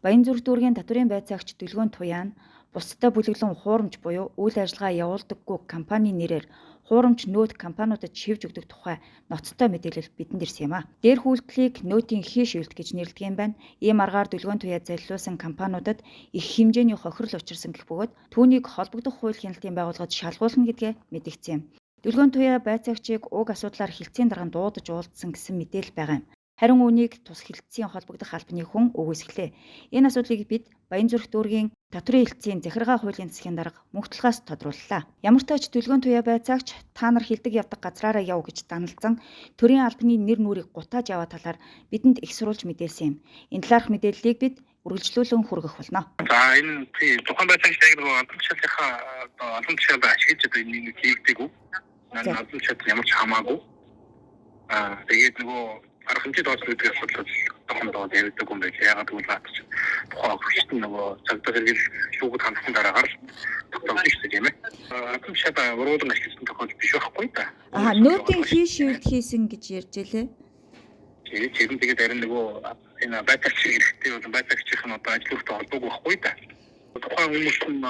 Баянзүрх дүүргийн татврын байцаагч Дүлгөөн Туяа нь бусдад бүлэглэн хуурамч буюу үйл ажиллагаа явуулдаггүй компани нэрээр хуурамч нөөт компаниудад шивж өгдөг тухай ноцтой мэдээлэл бидэнд ирсэн юм а. Дээрх үйлдэлийг нөөтийн хий шивэлт гэж нэрлэдэг юм байна. Ийм аргаар Дүлгөөн Туяа залилуулсан компаниудад их хэмжээний хохирол учирсан гэх бөгөөд түүнийг холбогдох хууль хяналтын байгууллагад шалгуулна гэдгээ мэдгдсэн юм. Дүлгөөн Туяа байцаагчийг уг асуудлаар хэлтсийн дарга дуудаж уулзсан гэсэн мэдээлэл байгаа юм. Харин үүнийг тус хэлтсийн холбогдох албаны хүн үгүйсгэлээ. Энэ асуудлыг бид Баянзүрх дүүргийн татврын хэлтсийн захиргаа хуулийн засгийн дарга Мөнхтулгаас тодрууллаа. Ямар ч тач Дүлгөөн Туяа байцаагч та нар хилдэг явдаг газраараа яв гэж даналзан төрийн албаны нэр нүрийг гутааж яваа талаар бидэнд их сурвалж мэдээлсэн юм. Энэ талаарх мэдээллийг бид үргэлжлүүлэн хүргэх болно. За энэ тухайн байцаагч яг нэг албан тушаалынхаа албан тушаалд ашиглаж одоо энийг хийгдэг үү? Албан тушаалд ямар ч хамаагүй. Тэгээд нөгөө арга хэмжээ тооцох гэдэг асуудал тохиолдоод явдаг юм байна. Яагаад гэвэл наад чинь тухайн хүчтэй нөгөө цагдаа хэрэгэл шүүгд хандсан дараагаар тогтоох шүү дээ тийм ээ. Албан тушаалд уруулан ашигласан тохиолдол биш байхгүй да. Нөөтийн хий шивэлт хийсэн гэж ярьж илээ. Тэгээд харин нөгөө энэ байцаагчийн хэрэгтэй бол байцаагчийн одоо ажлуудтай холбоогүй байхгүй да. Тухайн хүмүүс нь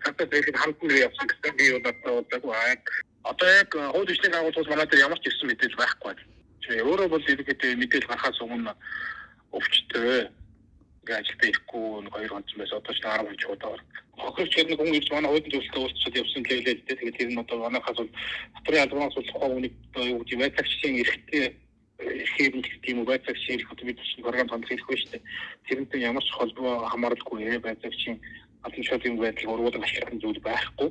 цагдаа хэрэгэл хандсан явсан гэсэн би одоо яг хууль ёсны агуулгаас манай дээр ямар ч ирсэн мэдээлэл байхгүй. Өөрөө бол ихэд мэдээлэл гарахаас өмнө өвчтөө ингээ ажилдаа ирэхгүй 2 хоног байсан. Одоо ч 10 хоног удаа. Хохирч гэдэг хүн ирж манай хуулийн зөвлөлтөд уулзаад явсан хэлээд дээ. Тэгээд тэр нь одоо манайхаас бол татврын албанаас бол тухайн хүнийг юу гэдэг байцаагчийн эрхтэй эрхийг гэдэг юм уу байцаагчийн эрх одоо бид чинь програм хандах хэрэггүй шүү дээ. Тэрнтэй ямар ч холбоо хамааралгүй байцаагчийн албан тушаалын байдлыг уруулан ашиглах зүйл байхгүй.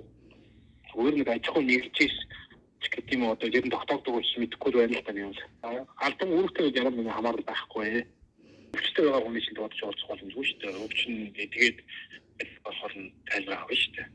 Өөр нэг аж ахуй нэгжээс гэдэг юм одоо ер нь тогтоогддог гэж мэдэхгүй байна л та юм. Албан үүрэгтэй ямар нэгэн хамаарал байхгүй. Өвчтөй байгаа хүний чинь дуудаж уулзах боломжгүй шүү дээ. Өвчин тэгээд болохоор нь тайлбар авах шүү дээ.